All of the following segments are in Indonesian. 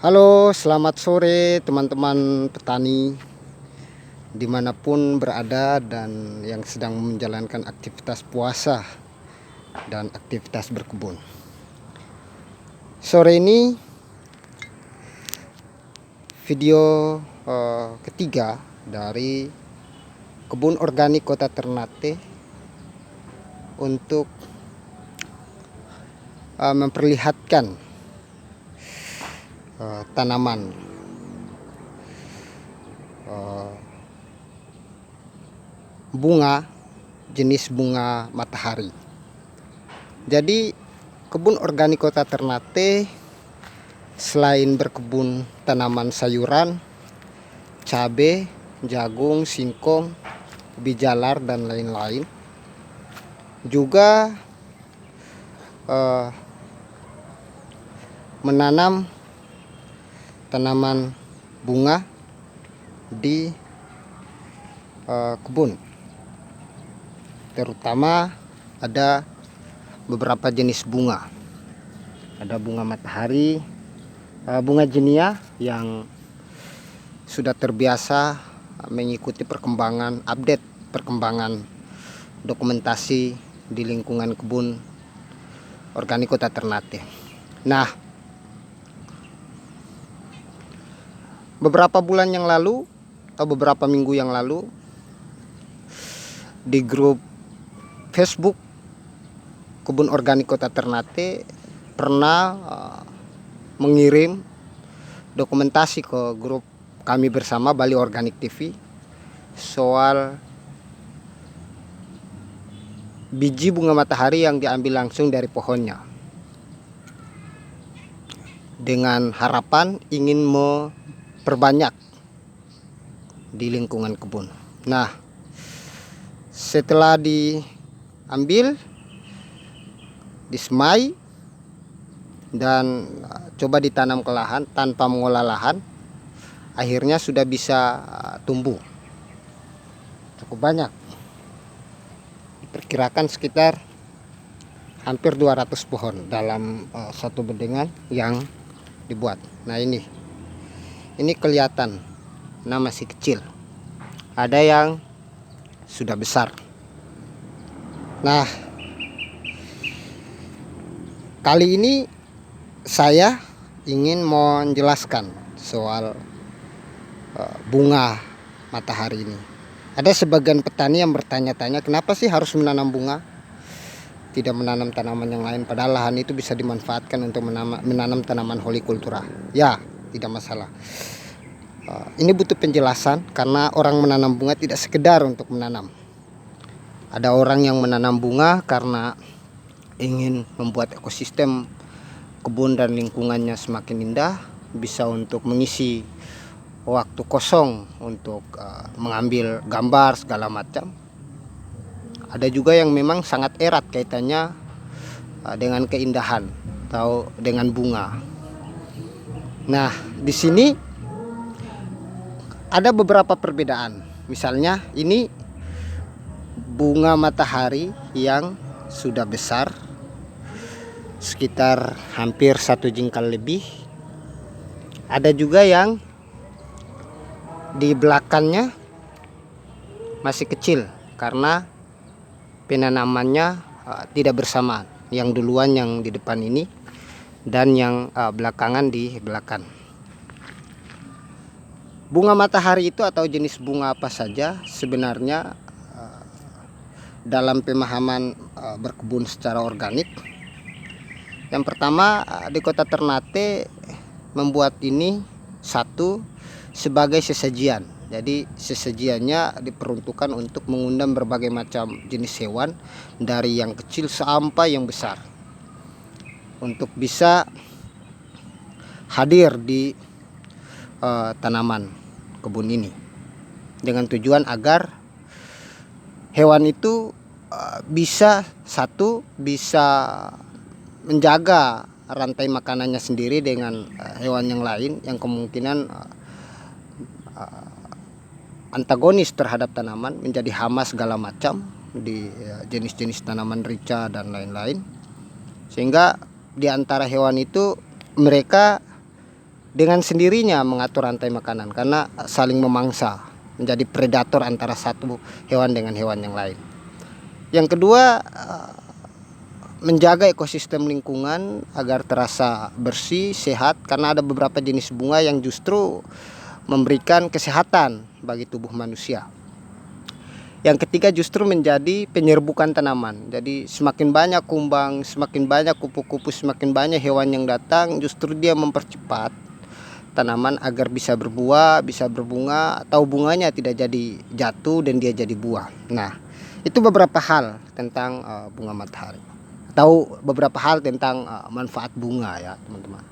Halo, selamat sore teman-teman petani dimanapun berada dan yang sedang menjalankan aktivitas puasa dan aktivitas berkebun. Sore ini video ketiga dari kebun organik Kota Ternate untuk memperlihatkan tanaman bunga jenis bunga matahari. Jadi kebun organik Kota Ternate selain berkebun tanaman sayuran, cabai, jagung, singkong, ubi jalar dan lain-lain, juga menanam tanaman bunga di kebun. Terutama ada beberapa jenis bunga. Ada bunga matahari, bunga jenia yang sudah terbiasa mengikuti update perkembangan dokumentasi di lingkungan kebun organik Kota Ternate. Nah, beberapa bulan yang lalu atau beberapa minggu yang lalu di grup Facebook Kebun Organik Kota Ternate pernah mengirim dokumentasi ke grup kami bersama Bali Organik TV soal biji bunga matahari yang diambil langsung dari pohonnya, dengan harapan ingin memperbanyak di lingkungan kebun. Nah, setelah diambil, disemai dan coba ditanam ke lahan tanpa mengolah lahan, akhirnya sudah bisa tumbuh cukup banyak. Diperkirakan sekitar hampir 200 pohon dalam satu bedengan yang dibuat. Nah, ini kelihatan, nah masih kecil, ada yang sudah besar. Nah, kali ini saya ingin menjelaskan soal bunga matahari ini. Ada sebagian petani yang bertanya-tanya, kenapa sih harus menanam bunga, tidak menanam tanaman yang lain, padahal lahan itu bisa dimanfaatkan untuk menanam tanaman hortikultura. Ya, tidak masalah. Ini butuh penjelasan karena orang menanam bunga tidak sekedar untuk menanam. Ada orang yang menanam bunga karena ingin membuat ekosistem kebun dan lingkungannya semakin indah, bisa untuk mengisi waktu kosong untuk mengambil gambar segala macam. Ada juga yang memang sangat erat kaitannya dengan keindahan atau dengan bunga. Nah, di sini ada beberapa perbedaan. Misalnya ini bunga matahari yang sudah besar, sekitar hampir 1 jengkal lebih. Ada juga yang di belakangnya masih kecil karena penanamannya tidak bersamaan. Yang duluan yang di depan ini dan yang belakangan di belakang. Bunga matahari itu atau jenis bunga apa saja sebenarnya dalam pemahaman berkebun secara organik. Yang pertama, di Kota Ternate membuat ini satu sebagai sesajian. Jadi sesajiannya diperuntukkan untuk mengundang berbagai macam jenis hewan dari yang kecil sampai yang besar untuk bisa hadir di tanaman kebun ini, dengan tujuan agar hewan itu bisa menjaga rantai makanannya sendiri dengan hewan yang lain yang kemungkinan antagonis terhadap tanaman, menjadi hama segala macam di jenis-jenis tanaman rica dan lain-lain. Sehingga di antara hewan itu mereka dengan sendirinya mengatur rantai makanan karena saling memangsa, menjadi predator antara satu hewan dengan hewan yang lain. Yang kedua, menjaga ekosistem lingkungan agar terasa bersih, sehat, karena ada beberapa jenis bunga yang justru memberikan kesehatan bagi tubuh manusia. Yang ketiga, justru menjadi penyerbukan tanaman. Jadi semakin banyak kumbang, semakin banyak kupu-kupu, semakin banyak hewan yang datang, justru dia mempercepat tanaman agar bisa berbuah, bisa berbunga, atau bunganya tidak jadi jatuh dan dia jadi buah. Nah, itu beberapa hal tentang bunga matahari, atau beberapa hal tentang manfaat bunga ya teman-teman.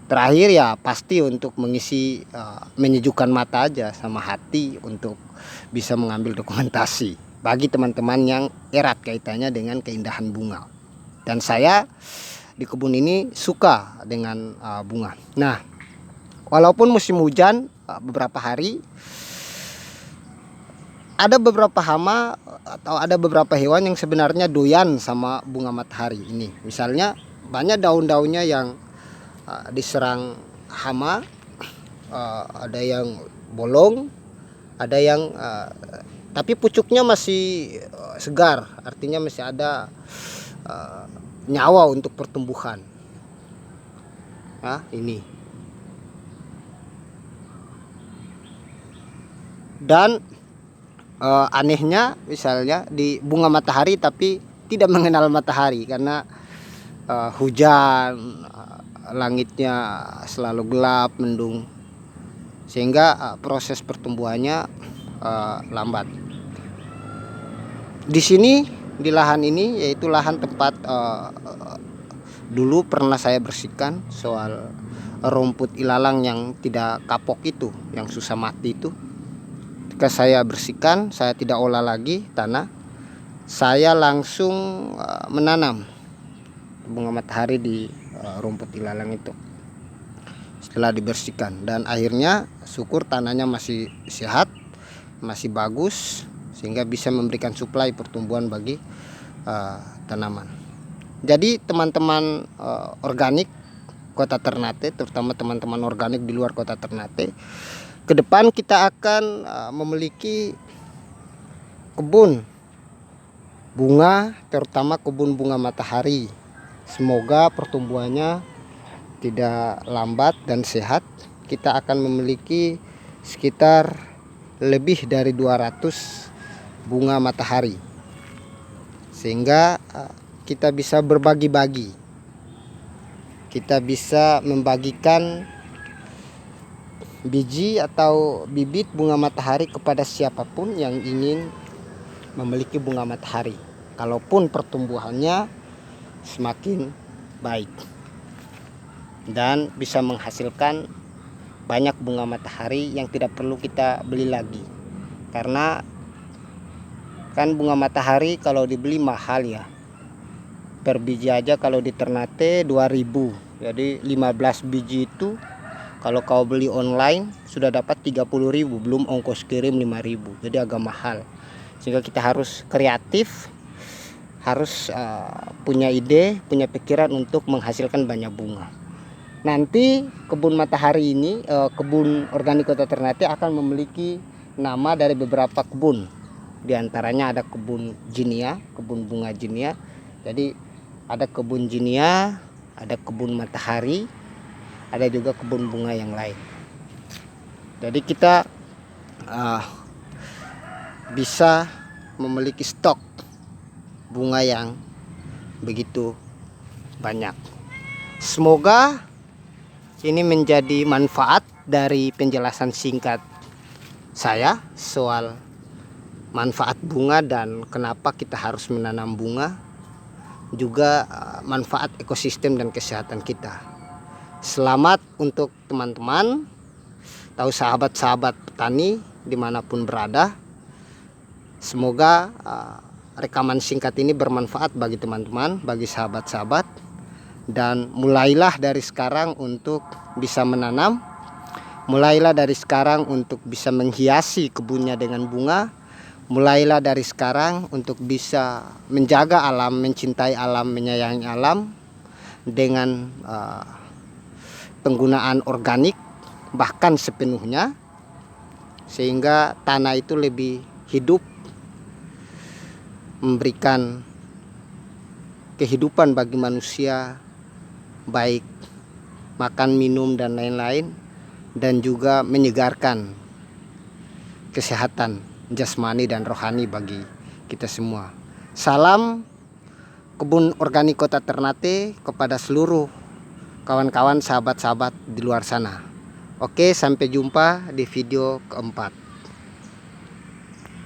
Terakhir ya pasti untuk mengisi menyejukkan mata aja sama hati untuk bisa mengambil dokumentasi bagi teman-teman yang erat kaitannya dengan keindahan bunga. Dan saya di kebun ini suka dengan bunga. Nah, walaupun musim hujan beberapa hari, ada beberapa hama atau ada beberapa hewan yang sebenarnya doyan sama bunga matahari ini. Misalnya banyak daun-daunnya yang diserang hama, ada yang bolong, ada yang tapi pucuknya masih segar, artinya masih ada nyawa untuk pertumbuhan. Nah, ini. Dan anehnya misalnya di bunga matahari tapi tidak mengenal matahari karena hujan, langitnya selalu gelap, mendung, sehingga proses pertumbuhannya lambat. Di sini, di lahan ini, yaitu lahan tempat dulu pernah saya bersihkan soal rumput ilalang yang tidak kapok itu, yang susah mati itu. Ketika saya bersihkan, saya tidak olah lagi tanah, saya langsung menanam bunga matahari di rumput ilalang itu setelah dibersihkan, dan akhirnya syukur tanahnya masih sehat, masih bagus, sehingga bisa memberikan suplai pertumbuhan bagi tanaman. Jadi teman-teman organik Kota Ternate, terutama teman-teman organik di luar Kota Ternate, ke depan kita akan memiliki kebun bunga, terutama kebun bunga matahari. Semoga pertumbuhannya tidak lambat dan sehat. Kita akan memiliki sekitar lebih dari 200 bunga matahari, sehingga kita bisa berbagi-bagi. Kita bisa membagikan biji atau bibit bunga matahari kepada siapapun yang ingin memiliki bunga matahari, kalaupun pertumbuhannya semakin baik dan bisa menghasilkan banyak bunga matahari yang tidak perlu kita beli lagi. Karena kan bunga matahari kalau dibeli mahal ya, per biji aja kalau di Ternate 2000. Jadi 15 biji itu kalau kau beli online sudah dapat 30.000, belum ongkos kirim 5.000. Jadi agak mahal, sehingga kita harus kreatif, harus punya ide, punya pikiran untuk menghasilkan banyak bunga. Nanti kebun matahari ini, kebun organik Kota Ternate akan memiliki nama dari beberapa kebun. Di antaranya ada kebun jinia, kebun bunga jinia. Jadi ada kebun jinia, ada kebun matahari, ada juga kebun bunga yang lain. Jadi kita bisa memiliki stok bunga yang begitu banyak. Semoga ini menjadi manfaat dari penjelasan singkat saya soal manfaat bunga dan kenapa kita harus menanam bunga, juga manfaat ekosistem dan kesehatan kita. Selamat untuk teman-teman, tahu sahabat-sahabat petani dimanapun berada. Semoga rekaman singkat ini bermanfaat bagi teman-teman, bagi sahabat-sahabat, dan mulailah dari sekarang untuk bisa menanam, mulailah dari sekarang untuk bisa menghiasi kebunnya dengan bunga, mulailah dari sekarang untuk bisa menjaga alam, mencintai alam, menyayangi alam dengan penggunaan organik bahkan sepenuhnya, sehingga tanah itu lebih hidup, memberikan kehidupan bagi manusia, baik makan, minum, dan lain-lain, dan juga menyegarkan kesehatan jasmani dan rohani bagi kita semua. Salam Kebun Organik Kota Ternate kepada seluruh kawan-kawan, sahabat-sahabat di luar sana. Oke, sampai jumpa di video keempat.